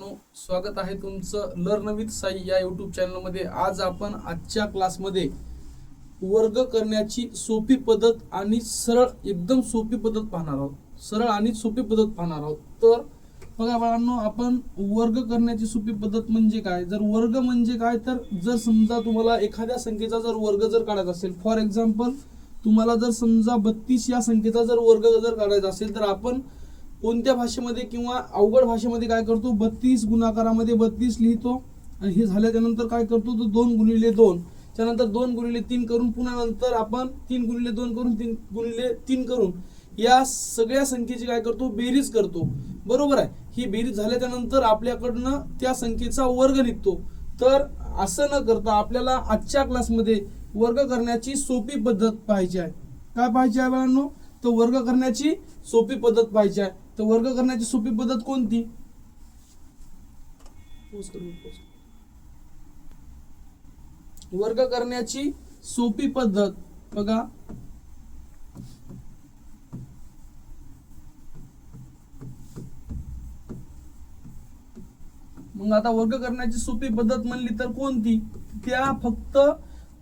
बाळांनो, स्वागत आहे तुमचं लर्न विथ साई या यूट्यूब चॅनलमध्ये। आज आपण आजच्या क्लासमध्ये वर्ग करण्याची सोपी पद्धत आणि सरळ एकदम सोपी पद्धत पाहणार आहोत। सरळ आणि सोपी पद्धत पाहणार आहोत। तर बघा बाळांनो, आपण वर्ग करण्याची सोपी पद्धत म्हणजे काय, जर वर्ग म्हणजे काय, तर जर समजा तुम्हाला एखाद्या संख्येचा जर वर्ग जर काढायचा असेल, फॉर एक्झाम्पल तुम्हाला जर समजा 32 या संख्येचा जर वर्ग जर काढायचा असेल, तर आपण कोणत्या भाषेमध्ये किंवा अवघड भाषेमध्ये काय करतो, 32 गुणाकारामध्ये 32 लिहितो आणि हे झाल्याच्या नंतर काय करतो, तो 2 गुणिले 2 त्यानंतर 2 गुणिले 3 करून पुन्हा नंतर आपण 3 गुणिले 2 करून 3 गुणिले 3 करून या सगळ्या संख्येची काय करतो, बेरीज करतो। बरोबर आहे। ही बेरीज झाल्याच्या नंतर आपल्याकडनं त्या संख्येचा वर्ग निघतो। तर असं न करता आपल्याला आजच्या क्लासमध्ये वर्ग करण्याची सोपी पद्धत पाहिजे आहे। काय पाहिजे आहे बाळांनो, तर वर्ग करण्याची सोपी पद्धत पाहिजे आहे। तर वर्ग करण्याची सोपी पद्धत कोणती, वर्ग करण्याची सोपी पद्धत बघा, मग आता वर्ग करण्याची सोपी पद्धत म्हणली तर कोणती, त्या फक्त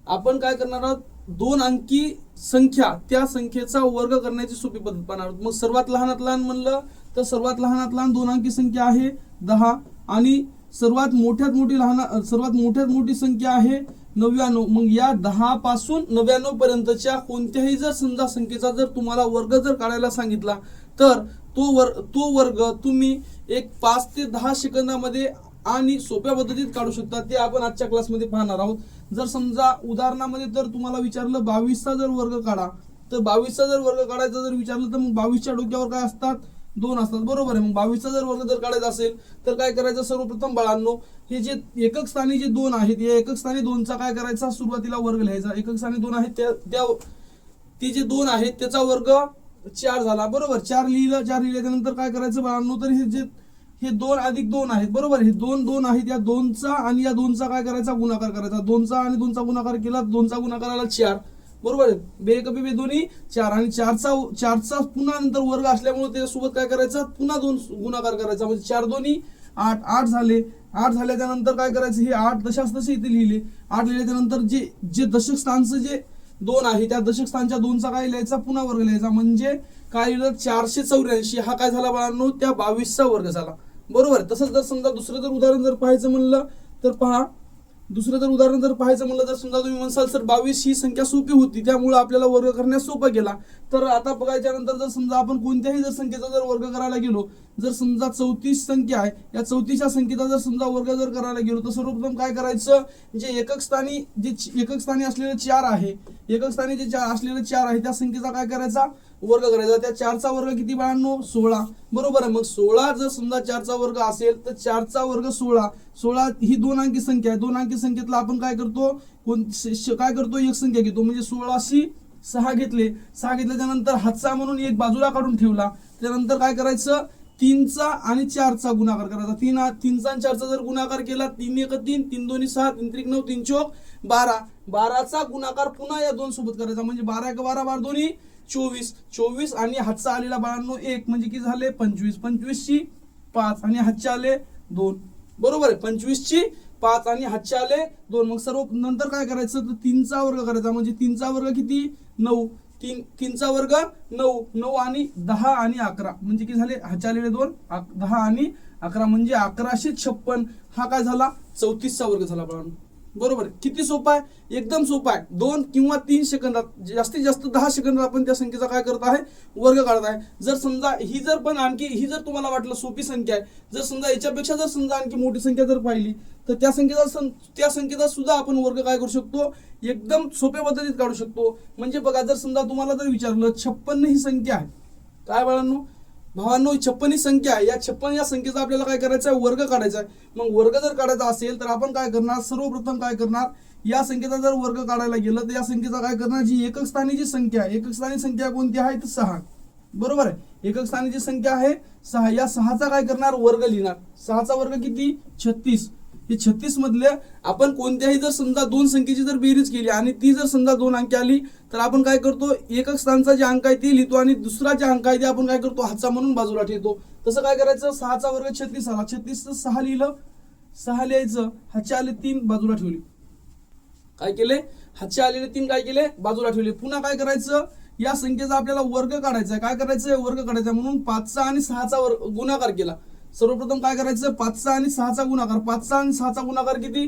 आपण काय करणार आहोत, 2 अंकी संख्या त्या संख्येचा वर्ग करण्याची सोपी पद्धत पाहणार आहोत। मग सर्वात लहानात लहान म्हणलं तर सर्वात लहानात लहान 2 अंकी संख्या आहे 10 आणि सर्वात मोठ्यात मोठी संख्या आहे 99। मग या 10 पासून 99 पर्यंतच्या कोणत्याही जर समजा संख्येचा जर तुम्हाला वर्ग जर काढायला सांगितला, तर तो वर्ग तुम्ही एक 5 ते 10 सेकंदामध्ये आणि सोप्या पद्धतीत काढू शकता। ते आपण आजच्या क्लासमध्ये पाहणार आहोत। जर समजा उदाहरणामध्ये जर तुम्हाला विचारलं 22 चा जर वर्ग काढा, तर 22 चा जर वर्ग काढायचा जर विचारलं, तर मग 22 च्या डोक्यावर काय असतात, 2 असतात। बरोबर आहे। मग 22 चा जर वर्ग जर काढायचा असेल तर काय करायचं, सर्वप्रथम बाळांनो हे जे एकक स्थानी जे 2 आहेत, या एकक स्थानी 2 चा काय करायचा, सुरुवातीला वर्ग लिहायचा। एकक स्थानी 2 आहेत ते जे 2 आहेत त्याचा वर्ग 4 झाला। बरोबर, 4 लिहिल्याच्या नंतर काय करायचं बाळांनो, तर हे 2 अधिक 2 आहेत। बरोबर, हे 2 आहेत, या 2चा आणि या 2चा काय करायचा, गुणाकार करायचा। 2चा आणि 2चा गुणाकार केला, 2चा गुणाकार आला 4। बरोबर आहे। बेकपी बेदोनी 4 आणि 4चा पुन्हा नंतर वर्ग असल्यामुळे त्याच्यासोबत काय करायचं, पुन्हा 2 गुणाकार करायचा, म्हणजे 4 दोन्ही 8 झाले। 8 झाल्याच्या नंतर काय करायचं, हे 8 दशांश तसे इथे लिहिले। 8 लिहिल्याच्या नंतर जे दशक स्थानचं जे 2 आहे, त्या दशक स्थानच्या 2चा काय लिहायचा, पुन्हा वर्ग लिहायचा, म्हणजे काय लिहिलं, 484। हा काय झाला बाळांनो, त्या 22 चा वर्ग झाला। बरोबर। तसंच जर समजा दुसरं जर उदाहरण जर पाहायचं म्हणलं तर पहा, दुसरं जर उदाहरण जर पाहायचं म्हणलं तर समजा तुम्ही म्हणसाल सर 22 ही संख्या सोपी होती, त्यामुळे आपल्याला वर्ग करण्यास सोपा गेला। तर आता बघायच्या नंतर जर समजा आपण कोणत्याही जर संख्येचा जर वर्ग करायला गेलो, जर समजा 34 संख्या आहे, या 34 संख्येचा जर समजा वर्ग जर करायला गेलो, तर सर्वप्रथम काय करायचं, जे एकक स्थानी असलेले 4 आहे, एकक स्थानी जे असलेले 4 आहे त्या संख्येचा काय करायचा, वर्ग करायचा। त्या 4 चा वर्ग किती बाळांनो, 16। बरोबर आहे। मग 16 जर समजा 4 चा वर्ग असेल तर 4 चा वर्ग 16 ही 2 अंकी संख्या आहे। 2 अंकी संख्येतला आपण काय करतो, एक संख्या घेतो, म्हणजे 16शी 6 घेतले। 6 घेतल्याच्या नंतर हातचा म्हणून एक बाजूला काढून ठेवला। त्यानंतर काय करायचं, 3चा आणि 4चा गुणाकार करायचा। 3चा आणि 4चा जर गुणाकार केला, 3 1 3, 3 2 6, 3 3 9, 3 4 12। 12चा गुणाकार पुन्हा या 2 सोबत करायचा, म्हणजे 12 1 12, 12 2 24 आणि हातचा आलेला बाळांनो 1, म्हणजे किती झाले 25। 25 ची 5 आणि हातचे आले 2। बरोबर आहे। 25 ची 5 आणि हातचे आले 2। मग सर्व नंतर काय करायचं, तर 3चा वर्ग करायचा, म्हणजे 3चा वर्ग किती 9। 3चा वर्ग 9 आणि 10 आणि 11, म्हणजे किती झाले, हातचे आलेले 2, 10 आणि 11, म्हणजे 1156। हा काय झाला, 34 चा वर्ग झाला बाळांनो। बरोबर, किती सोपा आहे, एकदम सोपा आहे। 2 किंवा 3 सेकंदात, जास्तीत जास्त 10 सेकंदात आपण त्या संख्येचा काय करत आहे, वर्ग काढत आहे। जर समजा ही जर तुम्हाला वाटलं सोपी संख्या आहे, जर समजा याच्यापेक्षा जर समजा आणखी मोठी संख्या जर पाहिली, तर त्या संख्येचा सुद्धा आपण वर्ग काय करू शकतो, एकदम सोप्या पद्धतीत काढू शकतो। म्हणजे बघा, जर समजा तुम्हाला जर विचारलं 56 ही संख्या आहे, काय बाळांनो, भावांनो 56 ही संख्या आहे, या 56 या संख्येचा आपल्याला काय करायचं आहे, वर्ग काढायचा आहे। मग वर्ग जर काढायचा असेल तर आपण काय करणार, सर्वप्रथम काय करणार, या संख्येचा जर वर्ग काढायला गेलं तर या संख्येचा काय करणार, जी एकक स्थानी जी संख्या आहे, एकक स्थानी संख्या कोणती आहे, तर 6। बरोबर आहे। एकक स्थानी जी संख्या आहे 6, या 6चा काय करणार, वर्ग लिहिणार। 6चा वर्ग किती, 36। हे 36 मधल्या आपण कोणत्याही जर समजा दोन संख्येची जर बेरीज केली आणि ती जर समजा 2 अंकी आली तर आपण काय करतो, एकक स्थानचा जे अंक आहे ते लिहितो आणि दुसरा जे अंक आहे ते आपण काय करतो, हातचा म्हणून बाजूला ठेवतो. तसं काय करायचं, 6चा वर्ग 36 आला, 36चं 6 लिहिलं, 6 लिहायचं, हातचे आले 3 बाजूला ठेवले. काय केले, हातचे आलेले 3 काय केले, बाजूला ठेवले. पुन्हा काय करायचं, या संख्येचा आपल्याला वर्ग काढायचा आहे. काय करायचं, वर्ग काढायचा म्हणून 5चा आणि 6चा गुणाकार केला. सर्वप्रथम काय करायचं, 5चा आणि 6चा गुणाकार. 5चा आणि 6चा गुणाकार किती,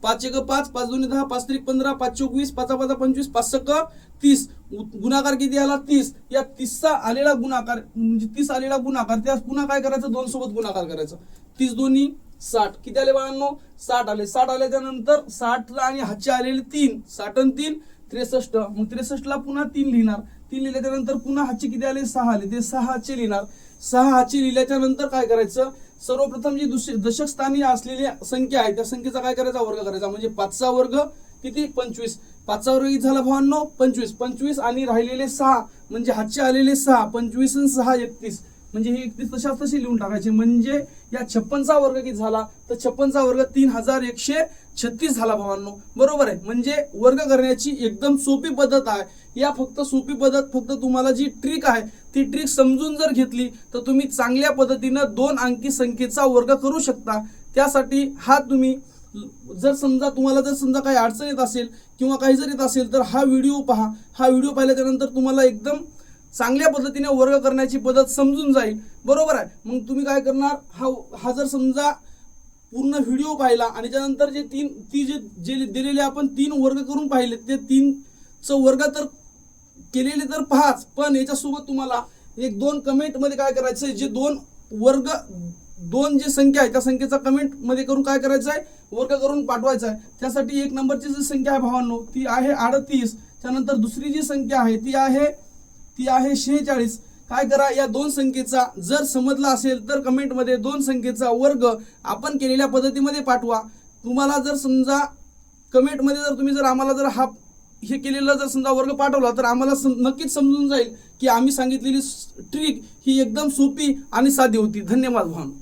5 × 5, 5 × 2 = 10, 5 × 3 = 15, 5 × 4 = 20, 5 × 5 = 25, 5 × 6 = 30. गुणाकार किती आला, 30. या 30चा आलेला गुणाकार म्हणजे 30 आलेला गुणाकार, त्यास पुन्हा काय करायचं, 2 सोबत गुणाकार करायचा. 30 दोन्ही 60. किती आले बाळांनो, 60 आले. 60 आल्याच्या नंतर 60 आणि हातचे आलेले 3, 60 आणि 3 63. मग 63ला पुन्हा 3 लिहिणार. 3 लिहिल्याच्या नंतर पुन्हा हातचे किती आले, 6 आले, ते 6 हातचे लिहिणार. 6 हातचे लिहिल्याच्या नंतर काय करायचं, सर्वप्रथम जी दशक स्थानी असलेली संख्या आहे त्या संख्येचा काय करायचा, वर्ग करायचा. म्हणजे 5चा वर्ग किती, 25. 5चा वर्ग किती झाला भावांनो, 25. 25 आणि राहिलेले 6 म्हणजे हातचे आलेले 6, 25 आणि 6 31. म्हणजे हे 31 तशाच तसे लिहून टाकायचे. म्हणजे या 56चा वर्ग किती झाला, तर 56चा वर्ग 3136 झाला भावांनो. बरोबर आहे. म्हणजे वर्ग करण्याची एकदम सोपी पद्धत आहे. या फक्त सोपी पद्धत, फक्त तुम्हाला जी ट्रिक आहे ती ट्रिक समजून जर घेतली तर तुम्ही चांगल्या पद्धतीनं 2 अंकी संख्येचा वर्ग करू शकता. त्यासाठी हा तुम्ही जर समजा तुम्हाला जर समजा काही अडचण येत असेल किंवा काही जर येत असेल तर हा व्हिडिओ पहा. हा व्हिडिओ पाहिल्याच्या नंतर तुम्हाला एकदम चांगल्या पद्धतीने वर्ग करण्याची पद्धत समजून जाईल. बरोबर आहे. मग तुम्ही काय करणार, हा जर समजा पूर्ण व्हिडिओ पाहिला आणि त्यानंतर जे दिलेले आपण 3 वर्ग करून पाहिले ते 3चं वर्ग तर केलेले तर पहाच, पण याच्यासोबत तुम्हाला 1-2 कमेंट मध्ये काय करायचं आहे, जे 2 वर्ग 2 जी संख्या आहे त्या संख्येचा कमेंट मध्ये करून काय करायचं आहे, वर्ग करून पाठवायचा आहे. त्यासाठी 1 नंबरची जी संख्या आहे भावांनो ती आहे 38. त्यानंतर दुसरी जी संख्या आहे ती आहे 46. काय करा, या 2 संख्येचा जर समजला असेल तर कमेंट मध्ये 2 संख्येचा वर्ग आपण केलेल्या पद्धतीमध्ये पाठवा. तुम्हाला जर समजा कमेंट मध्ये जर तुम्ही जर आम्हाला जर हे केलेलं जर समजा वर्ग पाठवला तर आम्हाला नक्कीच समजून जाईल की आम्ही सांगितलेली ट्रिक ही एकदम सोपी आणि साधी होती. धन्यवाद भावांनो.